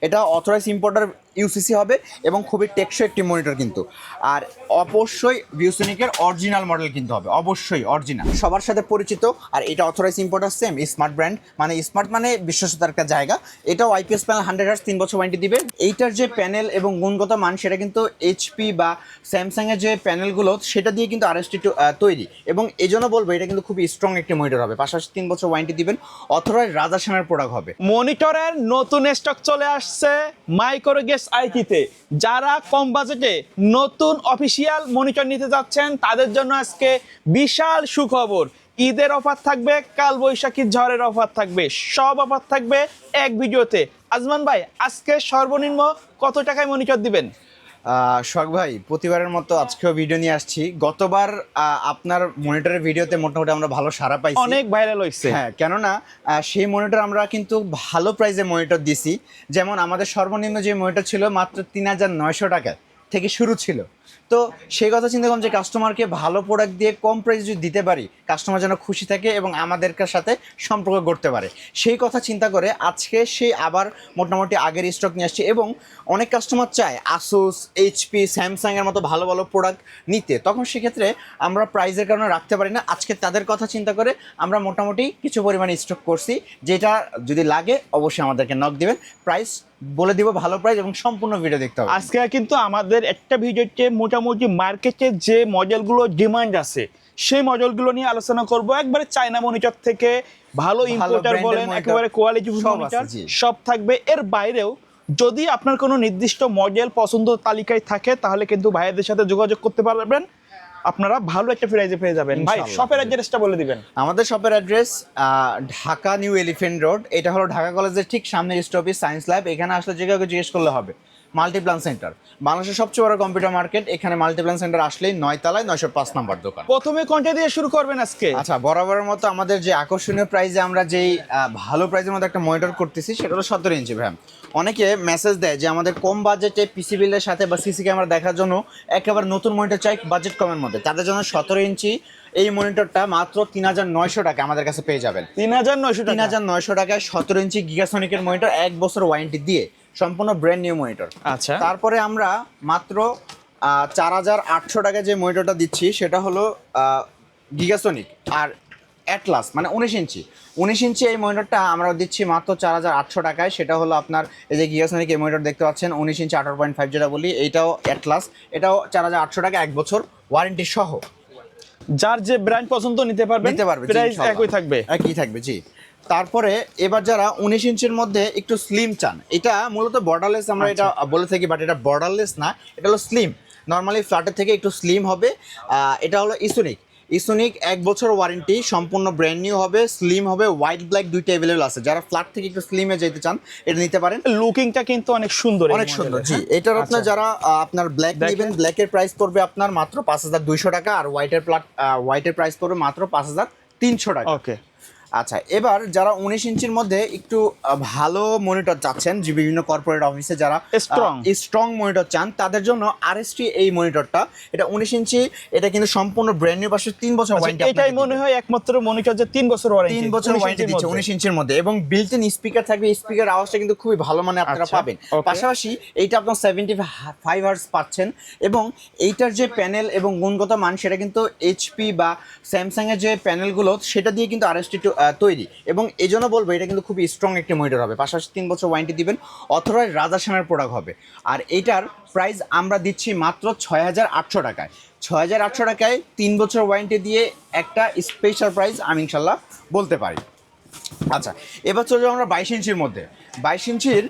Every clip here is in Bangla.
এটা অথরাইজ ইম্পোর্টার ইউসিসি হবে এবং খুবই টেকসই একটি মনিটর কিন্তু। আর অবশ্যই ভিউসোনিকের অরিজিনাল মডেল কিন্তু হবে, অবশ্যই অরিজিনাল, সবার সাথে পরিচিত। আর এটা authorise importer same smart brand, মানে স্মার্ট মানে বিশ্বস্ততার একটা জায়গা। এটাও আইপিএস প্যানেল 100 হার্টজ 3 বছর ওয়ারেন্টি দিবে। এইটার যে প্যানেল এবং গুণগত মান সেটা কিন্তু এইচপি বা স্যামসাংয়ের যে প্যানেলগুলো সেটা দিয়ে কিন্তু আরএসটি তৈরি, এবং এই জন্য বলবো এটা কিন্তু খুবই স্ট্রং একটি মনিটর হবে। পাশাপাশি 3 বছর ওয়ারেন্টি দিবেন। অথরাইজ রাজাসানের প্রোডাক্ট হবে। মনিটরের নতুন স্টক চলে আসছে মাইক্রোগেস আইটিতে। যারা কম বাজেটে নতুন অফিসিয়াল মনিটর নিতে যাচ্ছেন তাদের জন্য আজকে বিশাল সুখবর। ঈদের অফার থাকবে, কাল বৈশাখী ঝড়ের অফার থাকবে, সব অফার থাকবে এক ভিডিওতে। আজমান ভাই, আজকে সর্বনিম্ন কত টাকায় মনিটর দিবেন? শখ ভাই, প্রতিবারের মতো আজকেও ভিডিও নিয়ে আসছি। গতবার আপনার মনিটরের ভিডিওতে মোটামুটি আমরা ভালো সাড়া পাইছি, অনেক ভাইরাল হয়েছে। হ্যাঁ, কেননা সেই মনিটর আমরা কিন্তু ভালো প্রাইসে মনিটর দিছি। যেমন আমাদের সর্বনিম্ন যে মনিটর ছিল মাত্র 3900 টাকা থেকে শুরু ছিল। তো সেই কথা চিন্তা করলাম যে কাস্টমারকে ভালো প্রোডাক্ট দিয়ে কম প্রাইস যদি দিতে পারি, কাস্টমার যেন খুশি থাকে এবং আমাদের সাথে সম্পর্ক গড়তে পারে। সেই কথা চিন্তা করে আজকে সেই আবার মোটামুটি আগের স্টক নিয়ে আসছে। এবং অনেক কাস্টমার চায় আসুস, এইচপি, স্যামসাংয়ের মতো ভালো ভালো প্রোডাক্ট নিতে, তখন সেক্ষেত্রে আমরা প্রাইসের কারণে রাখতে পারি না। আজকে তাদের কথা চিন্তা করে আমরা মোটামুটি কিছু পরিমাণে স্টক করছি, যেটা যদি লাগে অবশ্যই আমাদেরকে নক দিবেন। প্রাইস বলে দিব, ভালো প্রাইস, এবং সম্পূর্ণ ভিডিও দেখতে হবে। আজকে কিন্তু আমাদের একটা ভিডিওতে মোটামুটি মার্কেটে যে মডেলগুলো ডিমান্ড আছে সেই মডেলগুলো নিয়ে আলোচনা করব। একবারে চায়না মনিটর থেকে ভালো ইম্পোর্টার বলেন, একেবারে কোয়ালিটি মনিটর সব থাকবে। এর বাইরেও যদি আপনার কোনো নির্দিষ্ট মডেল পছন্দ তালিকায় থাকে তাহলে কিন্তু ভাইয়াদের সাথে যোগাযোগ করতে পারবেন, আপনারা ভালো একটা প্রাইজে পেয়ে যাবেন। ভাই, শপের অ্যাড্রেসটা বলে দিবেন। আমাদের শপের address Dhaka new elephant road. এটা হলো ঢাকা কলেজের ঠিক সামনের স্টপেজ সায়েন্স ল্যাব। এখানে আসলে যে কাউকে জিজ্ঞেস করলে হবে। মাল্টিপ্লান সেন্টার, বাংলাদেশের সবচেয়ে বড় কম্পিউটার মার্কেট। এখানে মাল্টিপ্লান সেন্টার আসলেই 9 তলায় 905 নম্বর দোকান। প্রথমে কোনটা দিয়ে শুরু করবেন আজকে? আচ্ছা, বরাবরের মতো আমাদের যে আকর্ষণীয় প্রাইজে আমরা যেই ভালো প্রাইজের মধ্যে একটা মনিটর করতেছি সেটা হলো 17 ইঞ্চি ভ্যাম। অনেকে মেসেজ দেয় যে আমাদের কম বাজেটে পিসি বিলের সাথে বা সিসি ক্যামেরা দেখার জন্য একেবারে নতুন মনিটর চাই বাজেট কমের মধ্যে। তাদের জন্য 17 ইঞ্চি এই মনিটরটা মাত্র 3900 টাকা আমাদের কাছে পেয়ে যাবেন। 3900 টাকায় 17 ইঞ্চি গিগাসনিকের মনিটর, 1 বছর ওয়ারেন্টি দিয়ে, সম্পূর্ণ ব্র্যান্ড নিউ মনিটর। আচ্ছা, তারপরে আমরা মাত্র 4800 টাকায় যে মনিটরটা দিচ্ছি সেটা হলো গিগাসনিক আর অ্যাটলাস, মানে 19 ইঞ্চি এই মনিটরটা আমরা দিচ্ছি মাত্র 4800 টাকায়। সেটা হলো আপনার এই যে গিগাসনিক এই মনিটর দেখতে পাচ্ছেন, 19 ইঞ্চি 18.5 যেটা বলি, এইটাও অ্যাটলাস। এটাও 4800 টাকা, 1 বছর ওয়ারেন্টি সহ। যার যে ব্র্যান্ড পছন্দ নিতে পারবে, প্রাইস একই থাকবে। জি। তারপরে এবার যারা 19 ইঞ্চির মধ্যে একটু স্লিম চান, এটা মূলত বর্ডারলেস আমরা এটা বলে থাকি, বাট এটা বর্ডারলেস না, এটা হলো স্লিম। নর্মালি ফ্ল্যাটের থেকে একটু স্লিম হবে। এটা হলো ইসোনিক 1 বছর ওয়ারেন্টি, সম্পূর্ণ ব্র্যান্ড নিউ হবে, স্লিম হবে, হোয়াইট ব্ল্যাক দুইটা অ্যাভেলেবল আছে। যারা ফ্ল্যাট থেকে একটু স্লিমে যেতে চান এটা নিতে পারেন। লুকিংটা কিন্তু অনেক সুন্দর, অনেক সুন্দর। জি, এটার আপনার যারা আপনার ব্ল্যাক নেবেন, ব্ল্যাকের প্রাইস পড়বে আপনার মাত্র 5200 টাকা, আর হোয়াইটের প্রাইস পড়বে মাত্র 5300 টাকা। ওকে। আচ্ছা, এবার যারা 19 ইঞ্চির মধ্যে একটু ভালো মনিটর চাচ্ছেন, যে বিভিন্ন কর্পোরেট অফিসে যারা স্ট্রং মনিটর চান তাদের জন্য আরএসটি এই মনিটরটা, এটা 19 ইঞ্চি, এটা কিন্তু সম্পূর্ণ ব্র্যান্ড নিউ, পাশে 3 বছর ওয়ারেন্টি। এটাই মনে হয় একমাত্র মনিটর যে 3 বছর ওয়ারেন্টি দিচ্ছে 19 ইঞ্চির মধ্যে, এবং বিল্ট ইন স্পিকার থাকবে। স্পিকার আওয়াজটা কিন্তু খুবই ভালো মানে আপনারা পাবেন। পাশাপাশি এইটা আপনার 75 হার্টজ পাচ্ছেন, এবং এইটার যে প্যানেল এবং গুণগত মান সেটা কিন্তু এইচপি বা স্যামসাংয়ের যে প্যানেলগুলো সেটা দিয়ে কিন্তু আরএসটি তৈরি, এবং এই জন্য বলবো এটা কিন্তু খুবই স্ট্রং একটি মনিটর হবে। পাশাপাশি 3 বছর ওয়ারেন্টি দিবেন। অথরাইজ রাজাসানের প্রোডাক্ট হবে। আর এইটার প্রাইস আমরা দিচ্ছি মাত্র 6800 টাকায়। 6800 টাকায় 3 বছর ওয়ারেন্টি দিয়ে একটা স্পেশাল প্রাইস আমি ইনশাল্লাহ বলতে পারি। আচ্ছা, এবার চলে যাবো আমরা 22 ইঞ্চির মধ্যে। 22 ইঞ্চির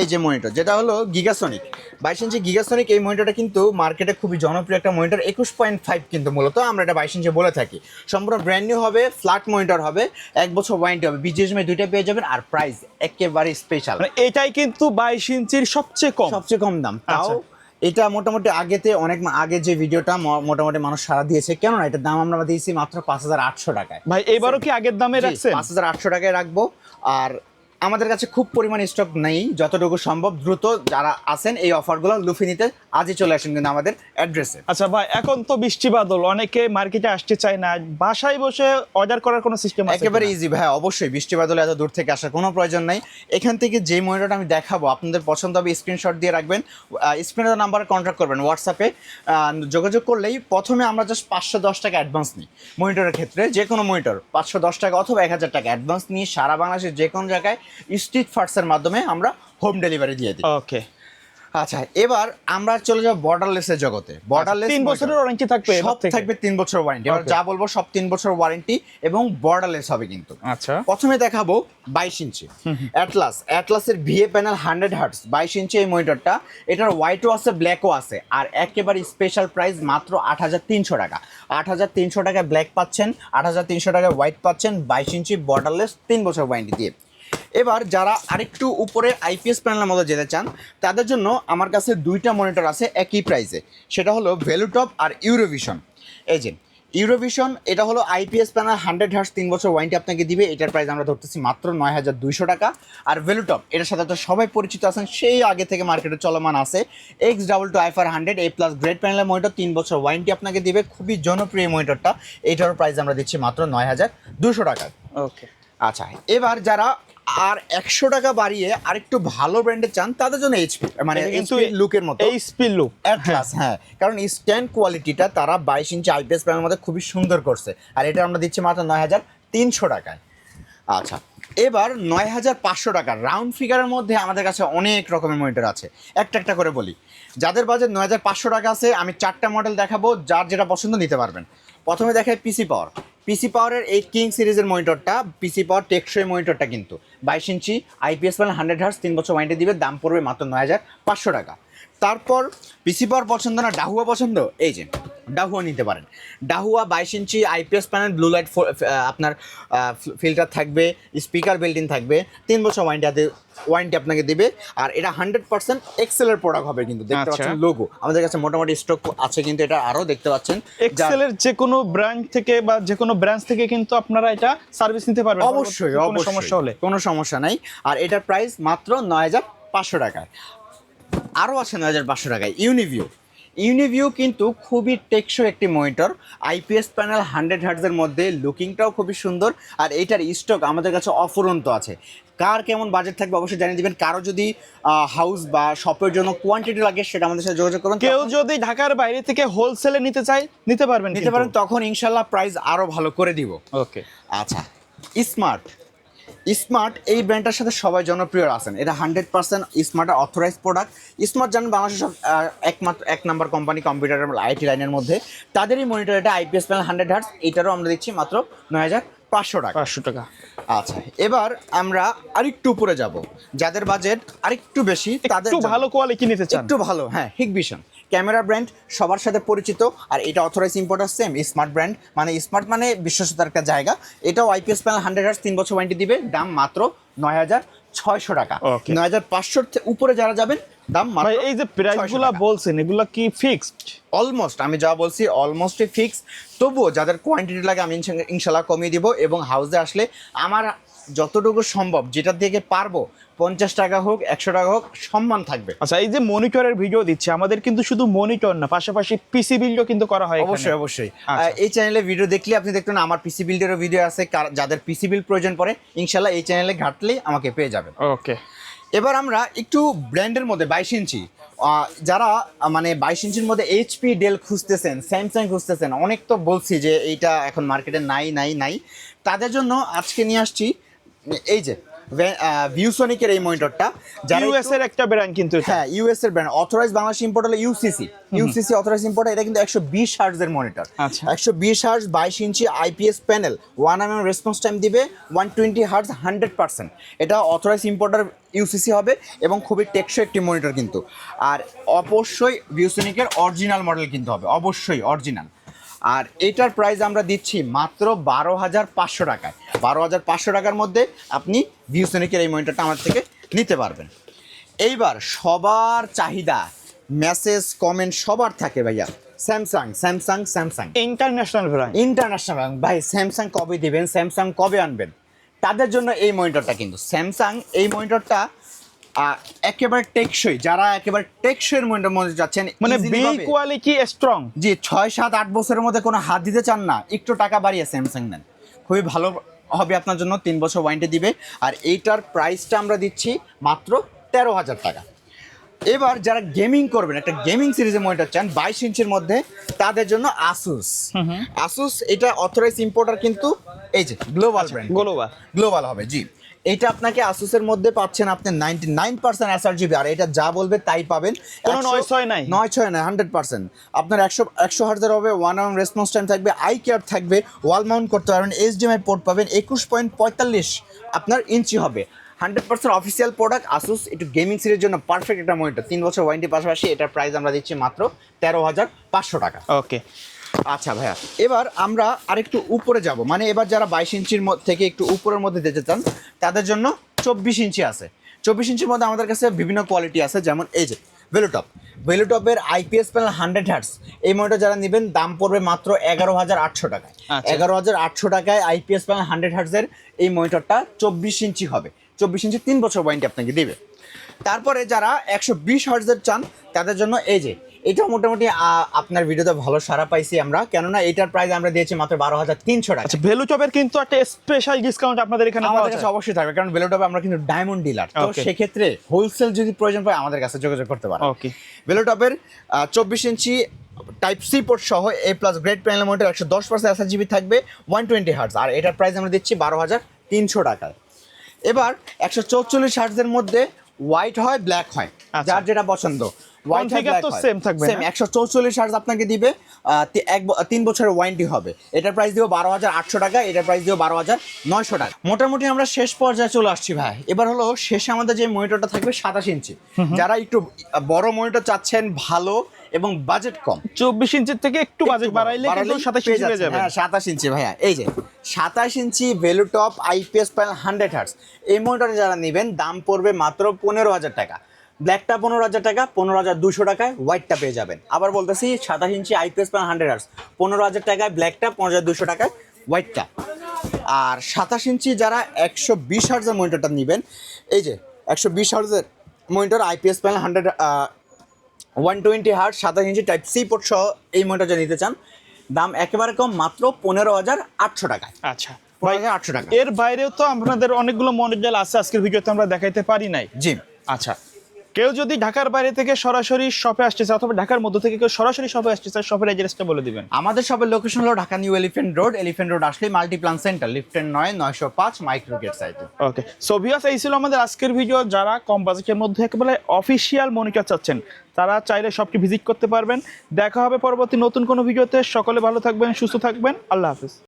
এই যে মনিটর, যেটা হলো গিগাসনিক 22 ইঞ্চি গিগাসনিক, এই মনিটরটা কিন্তু মার্কেটে খুবই জনপ্রিয় একটা মনিটর। 21.5 কিন্তু মূলত আমরা এটা 22 ইঞ্চি বলে থাকি। সম্পূর্ণ ব্র্যান্ড নিউ হবে, ফ্ল্যাট মনিটর হবে, 1 বছর ওয়ারেন্টি হবে, বিজিএসএমআই দুইটা পেয়ে যাবেন। আর প্রাইস একেবারে স্পেশাল, এটাই কিন্তু 22 ইঞ্চির সবচেয়ে কম দাম। তাও এটা মোটামুটি অনেক আগে যে ভিডিওটা মোটামুটি মানুষ সাড়া দিয়েছে, কেননা এটার দাম আমরা দিয়েছি মাত্র 5800 টাকায়। ভাই, এবারও কি আগের দামে রাখছেন? 5800 টাকায় রাখবো। আর আমাদের কাছে খুব পরিমাণ স্টক নেই, যতটুকু সম্ভব দ্রুত যারা আছেন এই অফারগুলো লুফে নিতে আজই চলে আসেন কিন্তু আমাদের অ্যাড্রেসে। আচ্ছা ভাই, এখন তো বৃষ্টি বাদল, অনেকে মার্কেটে আসতে চায় না, বাসায় বসে অর্ডার করার কোনো সিস্টেম আছে? একেবারে ইজি ভাই, অবশ্যই বৃষ্টি বাদলে এত দূর থেকে আসার কোনো প্রয়োজন নাই। এখান থেকে যে মনিটরটা আমি দেখাবো আপনাদের পছন্দ হবে স্ক্রিনশট দিয়ে রাখবেন, স্ক্রিনের নাম্বারে কন্ট্যাক্ট করবেন, হোয়াটসঅ্যাপে যোগাযোগ করলেই প্রথমে আমরা জাস্ট 510 টাকা অ্যাডভান্স নিই মনিটরের ক্ষেত্রে। যে কোনো মনিটর 510 টাকা অথবা 1000 টাকা অ্যাডভান্স নিয়ে সারা বাংলাদেশের যে কোনো জায়গায় স্ট্রিট ফার্টসের মাধ্যমে আমরা হোম ডেলিভারি দিয়ে দিই। ওকে, আচ্ছা এবার আমরা চলে যাব বর্ডারলেসের জগতে। বর্ডারলেস 3 বছরের ওয়ারেন্টি থাকবে, সব থাকবে 3 বছর ওয়ারেন্টি। এবার যা বলবো সব 3 বছর ওয়ারেন্টি এবং বর্ডারলেস হবে কিন্তু। আচ্ছা, প্রথমে দেখাবো 22 ইঞ্চি অ্যাটলাসের ভিএ প্যানেল 100 হার্টজ 22 ইঞ্চি এই মনিটরটা। এটার হোয়াইটও আছে ব্ল্যাকও আছে, আর একেবারে স্পেশাল প্রাইস মাত্র 8300 টাকা। 8300 টাকায় ব্ল্যাক পাচ্ছেন, 8300 টাকায় হোয়াইট পাচ্ছেন 22 ইঞ্চি বর্ডারলেস 3 বছর ওয়ারেন্টি দিয়ে। এবার যারা আরেকটু উপরে আইপিএস প্যানেলের মতো যেতে চান তাদের জন্য আমার কাছে দুইটা মনিটর আছে একই প্রাইসে, সেটা হলো ভ্যালুটপ আর ইউরোভিশন। এই যে ইউরোভিশন, এটা হলো আইপিএস প্যানেল 100 হার্টজ 3 বছর ওয়ারেন্টি আপনাকে দিবে, এটার প্রাইস আমরা ধরতেছি মাত্র 9200 টাকা। আর ভ্যালুটপ এটার সাথে তো সবাই পরিচিত আছেন, সেই আগে থেকে মার্কেটে চলমান আছে X22i4 100 A+ গ্রেড প্যানেলের মনিটর 3 বছর ওয়ারেন্টি আপনাকে দিবে, খুবই জনপ্রিয় মনিটরটা। এটার প্রাইস আমরা দিচ্ছি মাত্র 9200 টাকা। ওকে, আচ্ছা এবার যারা আর 100 টাকা বাড়িয়ে আরেকটু ভালো ব্র্যান্ডের চান তাদের জন্য এইচপি, মানে কিন্তু লুকের মতো এইচপি লুক অ্যাটলাস, হ্যাঁ, কারণ স্ট্যান্ড কোয়ালিটিটা তারা 22 ইঞ্চি আইপিএস প্যানেলের মধ্যে খুবই সুন্দর করছে, আর এটা আমরা দিচ্ছি মাত্র 9300 টাকায়। আচ্ছা এবার 9500 টাকা রাউন্ড ফিগারের মধ্যে আমাদের কাছে অনেক রকমের মনিটর আছে, একটা একটা করে বলি। যাদের বাজেট 9500 টাকা আছে আমি 4টা মডেল দেখাবো, যার যেটা পছন্দ নিতে পারবেন। প্রথমে দেখাই পিসি পাওয়ারের এই কিং সিরিজের মনিটরটা, পিসি পাওয়ার টেকসই মনিটরটা কিন্তু 22 ইঞ্চি আইপিএস প্যানেল 100 হার্টজ 3 বছর ওয়ারেন্টি দিবে, দাম পড়বে মাত্র 9500 টাকা। তারপর পিসি পাওয়ার পছন্দ না ডাহুয়া পছন্দ, এই যে ডাহুয়া নিতে পারেন। Dahua 22 inch IPS panel blue light আপনার ফিল্টার থাকবে, স্পিকার বিল্ট-ইন থাকবে, 3 বছর ওয়ারেন্টি আপনাকে দিবে। আর এটা 100% এক্সেলের প্রোডাক্ট হবে কিন্তু, দেখতে পাচ্ছেন লোগো আমাদের কাছে মোটামুটি স্টক আছে কিন্তু, এটা আরও দেখতে পাচ্ছেন এক্সেলের যে কোনো ব্র্যান্ড থেকে বা যে কোনো ব্রাঞ্চ থেকে কিন্তু আপনারা এটা সার্ভিস নিতে পারবেন অবশ্যই, কোনো সমস্যা হলে। কোনো সমস্যা নাই। আর এটার প্রাইস মাত্র 9500 টাকায়। আরও আছে 9500 টাকায় ইউনিভিউ কিন্তু খুবই টেকসই একটি মনিটর, আইপিএস প্যানেল 100 হার্টজের মধ্যে, লুকিংটাও খুবই সুন্দর, আর এইটার স্টক আমাদের কাছে অফুরন্ত আছে। কার কেমন বাজেট থাকবে অবশ্যই জানিয়ে দিবেন। কারো যদি হাউস বা শপের জন্য কোয়ান্টিটি লাগে সেটা আমাদের সাথে যোগাযোগ করবেন। কেউ যদি ঢাকার বাইরে থেকে হোলসেলে নিতে চায় নিতে পারবেন, তখন ইনশাল্লাহ প্রাইস আরও ভালো করে দিব। ওকে, আচ্ছা স্মার্ট এই ব্র্যান্ডটার সাথে সবাই জনপ্রিয় আছেন, এটা 100% স্মার্টের অথরাইজ প্রোডাক্ট। স্মার্ট জানেন বাংলাদেশের সব একমাত্র 1 নম্বর কোম্পানি কম্পিউটার আইটি লাইনের মধ্যে, তাদেরই মনিটর এটা আইপিএস প্যানেল 100 হার্টজ, এটারও আমরা দিচ্ছি মাত্র 9500 টাকা। 500 টাকা। আচ্ছা এবার আমরা আরেকটু উপরে যাব, যাদের বাজেট আরেকটু বেশি তাদের একটু ভালো কোয়ালিটি নিতে চান, একটু ভালো, হ্যাঁ, হিগভিশন ক্যামেরা ব্র্যান্ড সবার সাথে পরিচিত, আর এটা authorise importer same smart brand, মানে স্মার্ট মানে বিশ্বস্ততার একটা জায়গা। এটাও আইপিএস প্যানেল 100 হার্টজ 3 বছর ওয়ারেন্টি দিবে, দাম মাত্র 9600 টাকা। 9500 উপরে যারা যাবেন দাম মাত্র। এই যে প্রাইসগুলো বলছেন এগুলো কি ফিক্সড? অলমোস্ট, আমি যা বলছি অলমোস্টই ফিক্স। তবুও যাদের কোয়ান্টিটি লাগে আমি ইনশাল্লাহ কমিয়ে দিব, এবং হাউসে আসলে আমার যতটুকু সম্ভব যেটা থেকে পারবো 50 টাকা হোক 100 টাকা হোক সম্মান থাকবে। আচ্ছা এই যে মনিটরের ভিডিও দিচ্ছে, আমাদের কিন্তু শুধু মনিটর না, পাশাপাশি পিসি বিল্ডও কিন্তু করা হয়। অবশ্যই এই চ্যানেলে ভিডিও দেখলে আপনি দেখবেন আমার পিসি বিল্ডেরও ভিডিও আছে, যাদের পিসি বিল্ড প্রয়োজন পড়ে ইনশাল্লাহ এই চ্যানেলে ঘাটলেই আমাকে পেয়ে যাবেন। ওকে, এবার আমরা একটু ব্র্যান্ডের মধ্যে 22 ইঞ্চি, যারা মানে 22 ইঞ্চির মধ্যে এইচপি ডেল খুঁজতেছেন, স্যামসাং খুঁজতেছেন, অনেক তো বলছি যে এইটা এখন মার্কেটে নাই, তাদের জন্য আজকে নিয়ে আসছি এই যে ভিউসনিকের এই মনিটরটা, যারা ইউএস এর একটা ব্র্যান্ড কিন্তু, হ্যাঁ ইউএস এর ব্র্যান্ড, অথরাইজ বাংলাদেশ ইম্পোর্ট হলো ইউসিসি অথরাইজ ইম্পোর্টার। এটা কিন্তু 120 হার্টজের monitor, 120 hertz 22 inch IPS panel, 1 mm response time দিবে, 120 হার্টজ 100%। এটা অথরাইজ ইম্পোর্টার ইউসিসি হবে এবং খুবই টেকসই একটি মনিটর কিন্তু। আর অবশ্যই ভিউসনিকের অরিজিনাল মডেল কিন্তু হবে, অবশ্যই অরিজিনাল। আর এটার প্রাইস আমরা দিচ্ছি মাত্র 12500 টাকায়। 12500 টাকার মধ্যে আপনি ভিউসনিকের এই মনিটরটা আমার থেকে নিতে পারবেন। এইবার সবার চাহিদা, মেসেজ কমেন্ট সবার থাকে ভাইয়া, স্যামসাং ইন্টারন্যাশনাল ব্র্যান্ড ভাই, স্যামসাং কবে দিবেন, স্যামসাং কবে আনবেন, তাদের জন্য এই মনিটরটা কিন্তু স্যামসাং এই মনিটরটা একেবারে টেকসই, যারা একেবারে টেকসইয়ের মনিটর যাচ্ছেন, মানে easily বিল্ড ভাবে, কোয়ালিটি স্ট্রং। জি 6, 7, 8 বছরের মধ্যে কোনো হাত দিতে চান না, একটু টাকা বাড়িয়ে স্যামসাং নেন, খুবই ভালো হবে আপনার জন্য, 3 বছর ওয়ারেন্টি দিবে। আর এইটার প্রাইসটা আমরা দিচ্ছি মাত্র 13,000 টাকা। এবার যারা গেমিং করবেন, একটা গেমিং সিরিজের মনিটর চান 22 ইঞ্চির মধ্যে, তাদের জন্য আসুস। আসুস এটা অথরাইজ ইম্পোর্টার, কিন্তু এই যে গ্লোবাল ব্র্যান্ড, গ্লোবাল হবে জি। এটা আপনাকে আসুসের মধ্যে পাচ্ছেন আপনি 99% এসআরজিবি, আর এটা যা বলবে তাই পাবেন, কোনো 9-6 নাই, 9-6 নাই, 100%। আপনার 100 হার্টজের হবে, 1 hour রেসপন্স টাইম থাকবে, আই কেয়ার থাকবে, ওয়াল মাউন্ট করতে পারবেন, এইচডিএমআই পোর্ট পাবেন, 21.45 আপনার ইঞ্চি হবে, 100% অফিসিয়াল প্রোডাক্ট আসুস। একটু গেমিং সিরিজের জন্য পারফেক্ট একটা মনিটর, 3 বছর ওয়ারেন্টির পাশাপাশি এটার প্রাইস আমরা দিচ্ছি মাত্র 13,500 টাকা। ওকে আচ্ছা ভাইয়া, এবার আমরা আরেকটু উপরে যাব, মানে এবার যারা 22 ইঞ্চির থেকে একটু উপরের মধ্যে যেতে চান, তাদের জন্য 24 ইঞ্চি আছে। 24 ইঞ্চির মধ্যে আমাদের কাছে বিভিন্ন কোয়ালিটি আছে, যেমন এই যে ভেলুটপের আইপিএস প্যানেল 100 হার্টস, এই মনিটর যারা নেবেন দাম পড়বে মাত্র 11,800 টাকায়। 11,800 টাকায় আইপিএস প্যানেল 100 হার্টসের এই মনিটরটা 24 ইঞ্চি হবে, 24 ইঞ্চি 3 বছর ওয়ারেন্টি আপনাকে দিবে। তারপরে যারা 120 হার্টজের চান, তাদের জন্য এই যে এটা মোটামুটি আপনার ভিডিওতে ভালো সাড়া পাইছি আমরা, কেননা এটার প্রাইস আমরা দিয়েছি মাত্র 12,300 টাকা। আচ্ছা, ভেলুটপের কিন্তু একটা স্পেশাল ডিসকাউন্ট আপনাদের এখানে আমাদের কাছে অবশ্যই থাকবে, কারণ ভেলুটপে আমরা কিন্তু ডায়মন্ড ডিলার, তো সেক্ষেত্রে হোলসেল যদি প্রয়োজন পড়ে আমাদের কাছে যোগাযোগ করতে পারেন। ওকে, ভেলুটপের 24 ইঞ্চি টাইপ সি পোর্ট সহ A plus grade panel monitor 110% sRGB থাকবে, 120 হার্টজ, আর এটার প্রাইস আমরা দিচ্ছি 12,300 টাকায়। এবার 144 হার্টজের মধ্যে হোয়াইট হয়, ব্ল্যাক হয়, যার যেটা পছন্দ। হোয়াইট তো সেম থাকবে, সেম 144 হার্টজ আপনাকে দিবে, 3 বছরের ওয়ারেন্টি হবে। এটার প্রাইস দিব 12,800 টাকা, এটার প্রাইস দিব 12,900 টাকা। মোটামুটি আমরা শেষ পর্যায়ে চলে আসছি ভাই। এবার হলো শেষে আমাদের যে মনিটরটা থাকবে 27 ইঞ্চি, যারা একটু বড় মনিটর চাচ্ছেন ভালো এবং বাজেট কম, 24 ইঞ্চির থেকে একটু বাজেট বাড়াইলে কিন্তু 27 ইঞ্চি পেয়ে যাবেন। হ্যাঁ 27 ইঞ্চি ভাইয়া, এই যে 27 ইঞ্চি ভেলুটপ আইপিএস প্যানেল 100 হার্টজ, এই মনিটরে যারা নেবেন দাম পড়বে মাত্র 15,000 টাকা। ব্ল্যাকটা 15,000 টাকা, 15,200 টাকায় হোয়াইটটা পেয়ে যাবেন। আবার বলতেছি 27 ইঞ্চি আইপিএস প্যানেল 100 হার্টজ, 15,000 টাকায় ব্ল্যাকটা, 15,200 টাকায় হোয়াইটটা। আর 27 ইঞ্চি যারা 120 হার্টজের মনিটরটা নেবেন, এই যে 120 হার্টজের মনিটর আইপিএস প্যানেল 120 হার্টজ 27 ইঞ্চি টাইপ সি পোর্ট সহ এই মনিটর যদি নিতে চান, দাম একেবারে কম, মাত্র 15,800 টাকায়। আচ্ছা, 15,800 টাকা। এর বাইরেও তো আপনাদের অনেকগুলো মডেল আছে, আজকের ভিডিওতে আমরা দেখাইতে পারি নাই। জি আচ্ছা, কেউ যদি ঢাকার বাইরে থেকে সরাসরি শপে আসতে চায়, অথবা ঢাকার মধ্যে থেকে কেউ সরাসরি শপে আসতে চায়, শপের অ্যাড্রেসটা বলে দিবেন। আমাদের শপের লোকেশন হলো ঢাকা নিউ এলিফ্যান্ট রোড আসলে মাল্টিপ্লান সেন্টার, লিফটের 905 মাইক্রো গেট সাইটে। ওকে, সো ভিউয়ার্স, এই ছিল আমাদের আজকের ভিডিও। যারা কম বাজেটের মধ্যে একেবারে অফিসিয়াল মনিটর চাচ্ছেন, তারা চাইলে শপটি ভিজিট করতে পারবেন। দেখা হবে পরবর্তী নতুন কোনো ভিডিওতে। সকলে ভালো থাকবেন, সুস্থ থাকবেন, আল্লাহ হাফেজ।